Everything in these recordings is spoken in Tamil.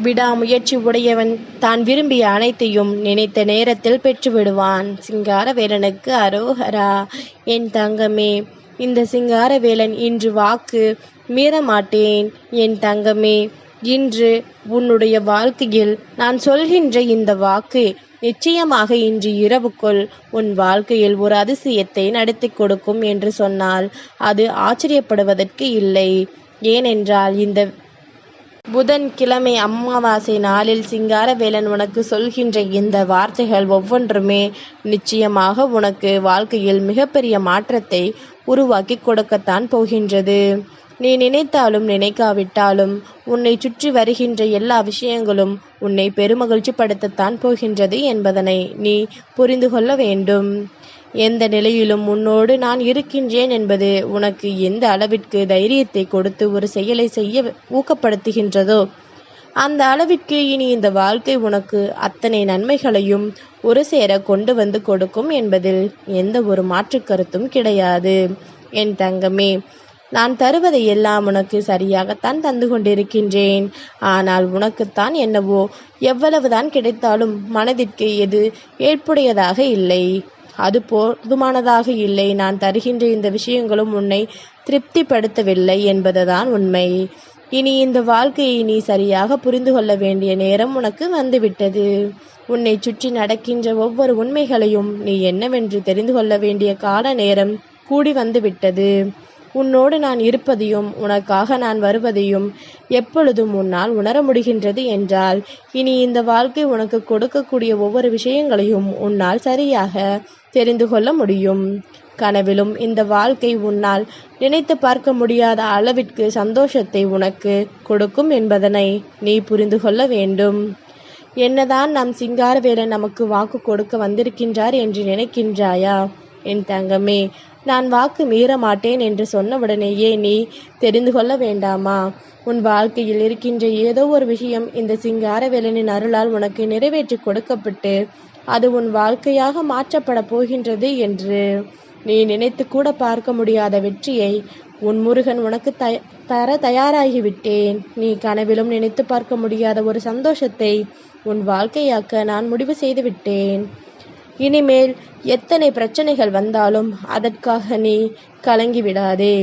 விடாமுயற்சி உடையவன் தான் விரும்பிய அனைத்தையும் நினைத்த நேரத்தில் பெற்றுவிடுவான். சிங்காரவேலனுக்கு அரோகரா. என் தங்கமே, இந்த சிங்காரவேலன் இன்று வாக்கு மீறமாட்டேன். என் தங்கமே, இன்று உன்னுடைய வாழ்க்கையில் நான் சொல்கின்ற இந்த வாக்கு நிச்சயமாக இன்று இரவுக்குள் உன் வாழ்க்கையில் ஒரு அதிசயத்தை நடத்தி கொடுக்கும் என்று சொன்னால் அது ஆச்சரியப்படுவதற்கு இல்லை. ஏனென்றால் இந்த புதன்கிழமை அமாவாசை நாளில் சிங்காரவேலன் உனக்கு சொல்கின்ற இந்த வார்த்தைகள் ஒவ்வொன்றுமே நிச்சயமாக உனக்கு வாழ்க்கையில் மிகப்பெரிய மாற்றத்தை உருவாக்கி கொடுக்கத்தான் போகின்றது. நீ நினைத்தாலும் நினைக்காவிட்டாலும் உன்னை சுற்றி வருகின்ற எல்லா விஷயங்களும் உன்னை பெருமகிழ்ச்சி படுத்தத்தான் போகின்றது என்பதனை நீ புரிந்து கொள்ள வேண்டும். எந்த நிலையிலும் உன்னோடு நான் இருக்கின்றேன் என்பது உனக்கு எந்த அளவிற்கு தைரியத்தை கொடுத்து ஒரு செயலை செய்ய ஊக்கப்படுத்துகின்றதோ அந்த அளவிற்கு இனி இந்த வாழ்க்கை உனக்கு அத்தனை நன்மைகளையும் ஒரு சேர கொண்டு வந்து கொடுக்கும் என்பதில் எந்த ஒரு மாற்று கருத்தும் கிடையாது. என் தங்கமே, நான் தருவதை எல்லாம் உனக்கு சரியாகத்தான் தந்து கொண்டிருக்கின்றேன். ஆனால் உனக்குத்தான் என்னவோ எவ்வளவுதான் கிடைத்தாலும் மனதிற்கு எது ஏற்புடையதாக இல்லை, அது போதுமானதாக இல்லை. நான் தருகின்ற இந்த விஷயங்களும் உன்னை திருப்திப்படுத்தவில்லை என்பதுதான் உண்மை. இனி இந்த வாழ்க்கையை நீ சரியாக புரிந்து கொள்ள வேண்டிய நேரம் உனக்கு வந்துவிட்டது. உன்னை சுற்றி நடக்கின்ற ஒவ்வொரு உண்மைகளையும் நீ என்னவென்று தெரிந்து கொள்ள வேண்டிய கால நேரம் கூடி வந்துவிட்டது. உன்னோடு நான் இருப்பதையும் உனக்காக நான் வருவதையும் எப்பொழுதும் உன்னால் உணர முடிகின்றது என்றால் இனி இந்த வாழ்க்கை உனக்கு கொடுக்கக்கூடிய ஒவ்வொரு விஷயங்களையும் உன்னால் சரியாக தெரிந்து கொள்ள முடியும். கனவிலும் இந்த வாழ்க்கை உன்னால் நினைத்து பார்க்க முடியாத அளவிற்கு சந்தோஷத்தை உனக்கு கொடுக்கும் என்பதனை நீ புரிந்து கொள்ள வேண்டும். என்னதான் நம் சிங்காரவேலன் நமக்கு வாக்கு கொடுக்க வந்திருக்கின்றார் என்று நினைக்கின்றாயா? என் தங்கமே, நான் வாக்கு மீற மாட்டேன் என்று சொன்னவுடனேயே நீ தெரிந்து கொள்ள வேண்டாமா? உன் வாழ்க்கையில் இருக்கின்ற ஏதோ ஒரு விஷயம் இந்த சிங்காரவேலனின் அருளால் உனக்கு நிறைவேற்றி கொடுக்கப்பட்டு அது உன் வாழ்க்கையாக மாற்றப்பட போகின்றது என்று நீ நினைத்து கூட பார்க்க முடியாத வெற்றியை உன் முருகன் உனக்கு தர தயாராகிவிட்டேன். நீ கனவிலும் நினைத்து பார்க்க முடியாத ஒரு சந்தோஷத்தை உன் வாழ்க்கையாக்க நான் முடிவு செய்து விட்டேன். இனிமேல் எத்தனை பிரச்சனைகள் வந்தாலும் அதற்காக நீ கலங்கி விடாதே.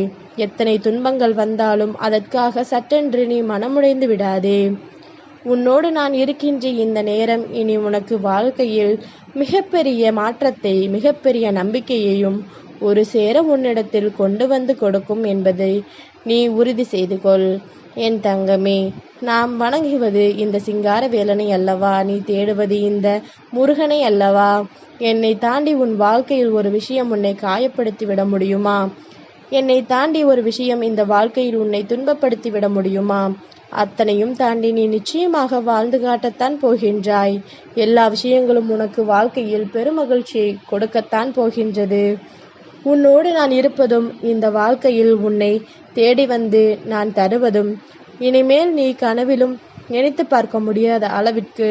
எத்தனை துன்பங்கள் வந்தாலும் அதற்காக சட்டென்று நீ மனமுடைந்து விடாதே. உன்னோடு நான் இருக்கின்ற இந்த நேரம் இனி உனக்கு வாழ்க்கையில் மிகப்பெரிய மாற்றத்தை மிகப்பெரிய நம்பிக்கையையும் ஒரு சேர உன்னிடத்தில் கொண்டு வந்து கொடுக்கும் என்பதை நீ உறுதி செய்து கொள். என் தங்கமே, நாம் வணங்குவது இந்த சிங்காரவேலனை அல்லவா? நீ தேடுவது இந்த முருகனை அல்லவா? என்னை தாண்டி உன் வாழ்க்கையில் ஒரு விஷயம் உன்னை காயப்படுத்தி விட முடியுமா? என்னை தாண்டி ஒரு விஷயம் இந்த வாழ்க்கையில் உன்னை துன்பப்படுத்தி விட முடியுமா? அத்தனையும் தாண்டி நீ நிச்சயமாக வாழ்ந்து காட்டத்தான் போகின்றாய். எல்லா விஷயங்களும் உனக்கு வாழ்க்கையில் பெருமகிழ்ச்சியை கொடுக்கத்தான் போகின்றது. உன்னோடு நான் இருப்பதும் இந்த வாழ்க்கையில் உன்னை தேடி வந்து நான் தருவதும் இனிமேல் நீ கனவிலும் நினைத்து பார்க்க முடியாத அளவிற்கு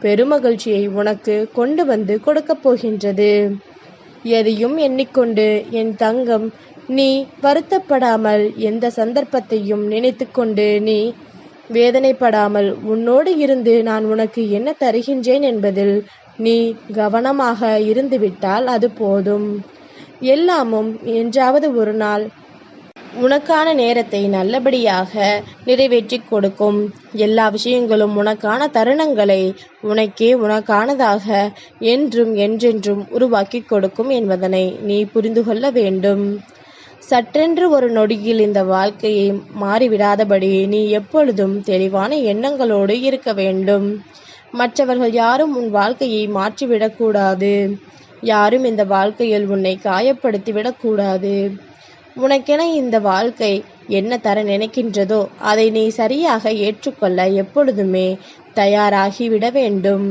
பெருமகிழ்ச்சியை உனக்கு கொண்டு வந்து கொடுக்கப் போகின்றது. எதையும் எண்ணிக்கொண்டு என் தங்கம் நீ வருத்தப்படாமல், எந்த சந்தர்ப்பத்தையும் நினைத்து கொண்டு நீ வேதனைப்படாமல் உன்னோடு இருந்து நான் உனக்கு என்ன தருகின்றேன் என்பதில் நீ கவனமாக இருந்துவிட்டால் அது போதும். எல்லாமும் என்றாவது ஒரு நாள் உனக்கான நேரத்தை நல்லபடியாக நிறைவேற்றி கொடுக்கும். எல்லா விஷயங்களும் உனக்கான தருணங்களை உனக்கானதாக என்றும் என்றென்றும் உருவாக்கி கொடுக்கும் என்பதனை நீ புரிந்து கொள்ள வேண்டும். சற்றென்று ஒரு நொடியில் இந்த வாழ்க்கையை மாறிவிடாதபடி நீ எப்பொழுதும் தெளிவான எண்ணங்களோடு இருக்க வேண்டும். மற்றவர்கள் யாரும் உன் வாழ்க்கையை மாற்றிவிடக்கூடாது. யாரும் இந்த வாழ்க்கையில் உன்னை காயப்படுத்திவிடக்கூடாது. உனக்கென இந்த வாழ்க்கை என்ன தர நினைக்கின்றதோ அதை நீ சரியாக ஏற்றுக்கொள்ள எப்பொழுதுமே தயாராகிவிட வேண்டும்.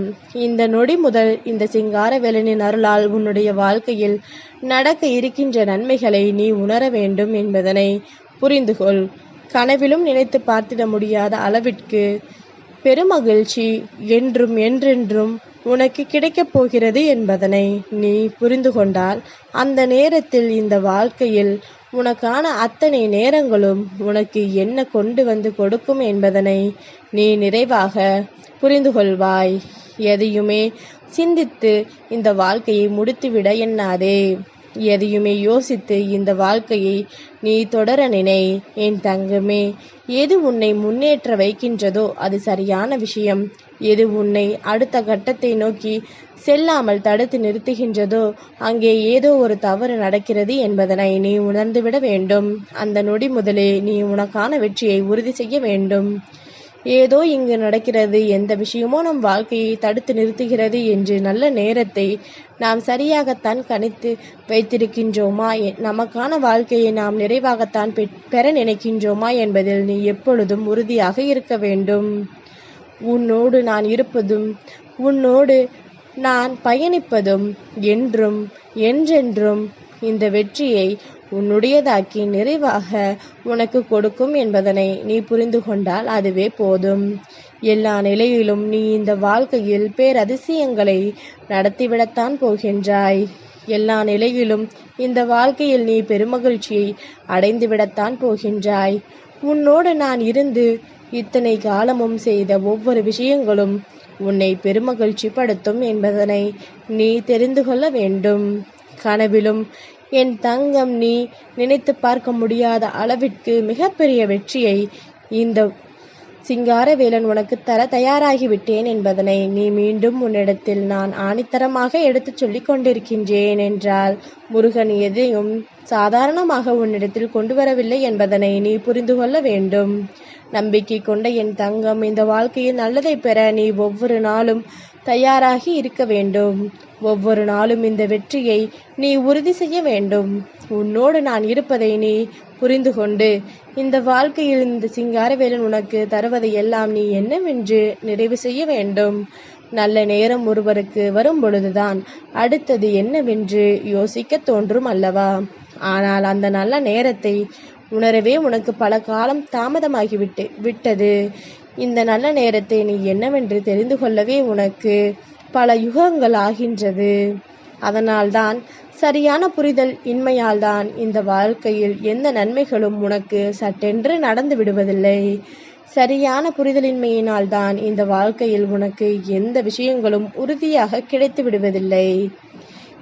இந்த நொடி முதல் இந்த சிங்காரவேலனின் அருளால் உன்னுடைய வாழ்க்கையில் நடக்க இருக்கின்ற நன்மைகளை நீ உணர வேண்டும் என்பதனை புரிந்து கொள். கனவிலும் நினைத்து பார்த்திட முடியாத அளவிற்கு பெருமகிழ்ச்சி என்றும் என்றென்றும் உனக்கு கிடைக்கப் போகிறது என்பதனை நீ புரிந்து கொண்டால் அந்த நேரத்தில் இந்த வாழ்க்கையில் உனக்கான அத்தனை நேரங்களும் உனக்கு என்ன கொண்டு வந்து கொடுக்கும் என்பதனை நீ நிறைவாக புரிந்து கொள்வாய். எதையுமே சிந்தித்து இந்த வாழ்க்கையை முடித்துவிட எண்ணாதே. எதையுமே யோசித்து இந்த வாழ்க்கையை நீ தொடர நினை. என் தங்கமே, எது உன்னை முன்னேற்ற வைக்கின்றதோ அது சரியான விஷயம். எது உன்னை அடுத்த கட்டத்தை நோக்கி செல்லாமல் தடுத்து நிறுத்துகின்றதோ அங்கே ஏதோ ஒரு தவறு நடக்கிறது என்பதனை நீ உணர்ந்துவிட வேண்டும். அந்த நொடி முதலே நீ உனக்கான வெற்றியை உறுதி செய்ய வேண்டும். ஏதோ இங்கு நடக்கிறது, எந்த விஷயமோ நம் வாழ்க்கையை தடுத்து நிறுத்துகிறது என்று நல்ல நேரத்தை நாம் சரியாகத்தான் கணித்து வைத்திருக்கின்றோமா, நமக்கான வாழ்க்கையை நாம் நிறைவாகத்தான் பெற நினைக்கின்றோமா என்பதில் நீ எப்பொழுதும் உறுதியாக இருக்க வேண்டும். உன்னோடு நான் இருப்பதும் உன்னோடு நான் பயணிப்பதும் என்றும் என்றென்றும் இந்த வெற்றியை உன்னுடையதாக்கி நிறைவாக உனக்கு கொடுக்கும் என்பதனை நீ புரிந்து கொண்டால் அதுவே போதும். எல்லா நிலையிலும் நீ இந்த வாழ்க்கையில் பேரதிசயங்களை நடத்திவிடத்தான் போகின்றாய். எல்லா நிலையிலும் இந்த வாழ்க்கையில் நீ பெருமகிழ்ச்சியை அடைந்துவிடத்தான் போகின்றாய். உன்னோடு நான் இருந்து இத்தனை காலமும் செய்த ஒவ்வொரு விஷயங்களும் உன்னை பெருமகிழ்ச்சி படுத்தும் என்பதனை நீ தெரிந்து கொள்ள வேண்டும். கனவிலும் என் தங்கம் நீ நினைத்து பார்க்க முடியாத அளவிற்கு மிகப்பெரிய வெற்றியை இந்த சிங்காரவேலன் உனக்கு தர தயாராகிவிட்டேன் என்பதனை நீ மீண்டும் உன்னிடத்தில் நான் ஆணித்தரமாக எடுத்துச் சொல்லிக் கொண்டிருக்கின்றேன் என்றால் முருகன் எதையும் சாதாரணமாக உன்னிடத்தில் கொண்டு வரவில்லை என்பதனை நீ புரிந்து கொள்ள வேண்டும். நம்பிக்கை கொண்ட என் தங்கம், இந்த வாழ்க்கையில் நல்லதை பெற நீ ஒவ்வொரு நாளும் தயாராகி இருக்க வேண்டும். ஒவ்வொரு நாளும் இந்த வெற்றியை நீ உறுதி செய்ய வேண்டும். உன்னோடு நான் இருப்பதை நீ புரிந்து கொண்டு இந்த வாழ்க்கையில் இந்த சிங்காரவேலன் உனக்கு தருவதை எல்லாம் நீ என்னவென்று நிறைவு செய்ய வேண்டும். நல்ல நேரம் ஒருவருக்கு வரும் பொழுதுதான் அடுத்தது என்னவென்று யோசிக்க தோன்றும் அல்லவா? ஆனால் அந்த நல்ல நேரத்தை உணரவே உனக்கு பல காலம் விட்டது. இந்த நல்ல நேரத்தை நீ என்னவென்று தெரிந்து கொள்ளவே உனக்கு பல யுகங்கள் ஆகின்றது. அதனால்தான் சரியான புரிதல் இன்மையால்தான் இந்த வாழ்க்கையில் எந்த நன்மைகளும் உனக்கு சட்டென்று நடந்து விடுவதில்லை. சரியான புரிதலின்மையினால்தான் இந்த வாழ்க்கையில் உனக்கு எந்த விஷயங்களும் உறுதியாக கிடைத்து விடுவதில்லை.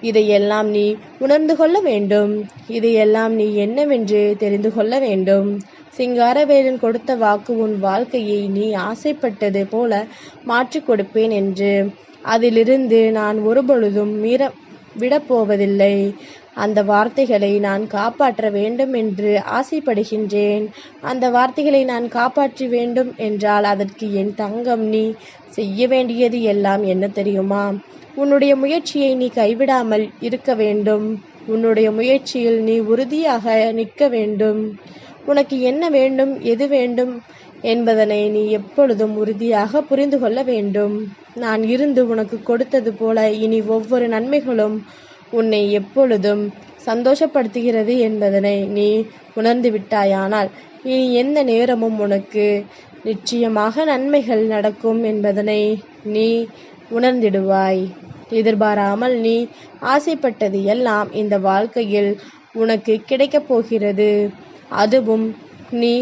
இதையெல்லாம் நீ உணர்ந்து கொள்ள வேண்டும். இதையெல்லாம் நீ என்னவென்று தெரிந்து கொள்ள வேண்டும். சிங்காரவேலன் கொடுத்த வாக்கு உன் வாழ்க்கையை நீ ஆசைப்பட்டது போல மாற்றி கொடுப்பேன் என்று. அதிலிருந்து நான் ஒருபொழுதும் விடப்போவதில்லை. அந்த வார்த்தைகளை நான் காப்பாற்ற வேண்டும் என்று ஆசைப்படுகின்றேன். அந்த வார்த்தைகளை நான் காப்பாற்ற வேண்டும் என்றால் அதற்கு என் தங்கம் நீ செய்ய வேண்டியது எல்லாம் என்ன தெரியுமா? உன்னுடைய முயற்சியை நீ கைவிடாமல் இருக்க வேண்டும். உன்னுடைய முயற்சியில் நீ உறுதியாக நிற்க வேண்டும். உனக்கு என்ன வேண்டும், எது வேண்டும் என்பதனை நீ எப்பொழுதும் உறுதியாக புரிந்து கொள்ள வேண்டும். நான் இருந்து உனக்கு கொடுத்தது போல இனி ஒவ்வொரு நன்மைகளும் உன்னை எப்பொழுதும் சந்தோஷப்படுத்துகிறது என்பதனை நீ உணர்ந்து விட்டாயானால் இனி எந்த நேரமும் உனக்கு நிச்சயமாக நன்மைகள் நடக்கும் என்பதனை நீ உணர்ந்திடுவாய். எதிர்பாராமல் நீ ஆசைப்பட்டது எல்லாம் இந்த வாழ்க்கையில் உனக்கு கிடைக்கப் போகிறது. அதுவும் நீ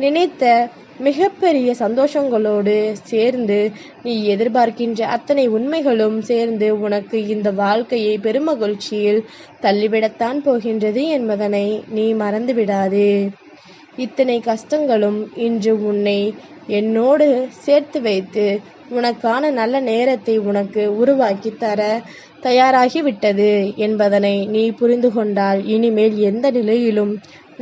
நினைத்த மிகப்பெரிய சந்தோஷங்களோடு சேர்ந்து நீ எதிர்பார்க்கின்ற அத்தனை உண்மைகளும் சேர்ந்து உனக்கு இந்த வாழ்க்கையை பெருமகிழ்ச்சியில் தள்ளிவிடத்தான் போகின்றது என்பதனை நீ மறந்து விடாதே. இத்தனை கஷ்டங்களும் இன்று உன்னை என்னோடு சேர்த்து வைத்து உனக்கான நல்ல நேரத்தை உனக்கு உருவாக்கி தர தயாராகிவிட்டது என்பதனை நீ புரிந்து கொண்டால் இனிமேல் எந்த நிலையிலும்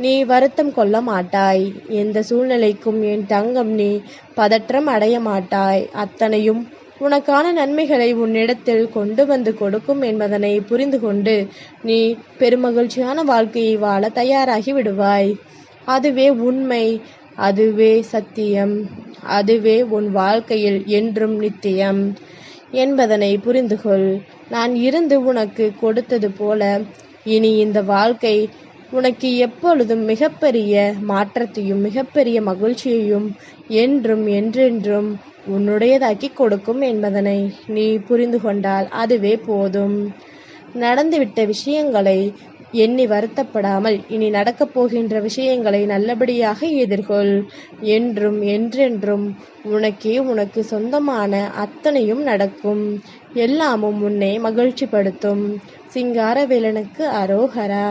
நீ வருத்தம் கொள்ள மாட்டாய். எந்த சூழ்நிலைக்கும் என் தங்கம் நீ பதற்றம் அடைய மாட்டாய். அத்தனையும் உனக்கான நன்மைகளை உன்னிடத்தில் கொண்டு வந்து கொடுக்கும் என்பதனை புரிந்து கொண்டு நீ பெருமகிழ்ச்சியான வாழ்க்கையை வாழ தயாராகி விடுவாய். அதுவே உண்மை, அதுவே சத்தியம், அதுவே உன் வாழ்க்கையில் என்றும் நித்தியம் என்பதனை புரிந்து கொள். நான் இருந்து உனக்கு கொடுத்தது போல இனி இந்த வாழ்க்கை உனக்கு எப்பொழுதும் மிகப்பெரிய மாற்றத்தையும் மிகப்பெரிய மகிழ்ச்சியையும் என்றும் என்றென்றும் உன்னுடையதாக்கி கொடுக்கும் என்பதனை நீ புரிந்து கொண்டால் அதுவே போதும். நடந்துவிட்ட விஷயங்களை எண்ணி வருத்தப்படாமல் இனி நடக்கப் போகின்ற விஷயங்களை நல்லபடியாக எதிர்கொள். என்றும் என்றென்றும் உனக்கு சொந்தமான அத்தனையும் நடக்கும். எல்லாமும் உன்னை மகிழ்ச்சிப்படுத்தும். சிங்காரவேலனுக்கு அரோகரா.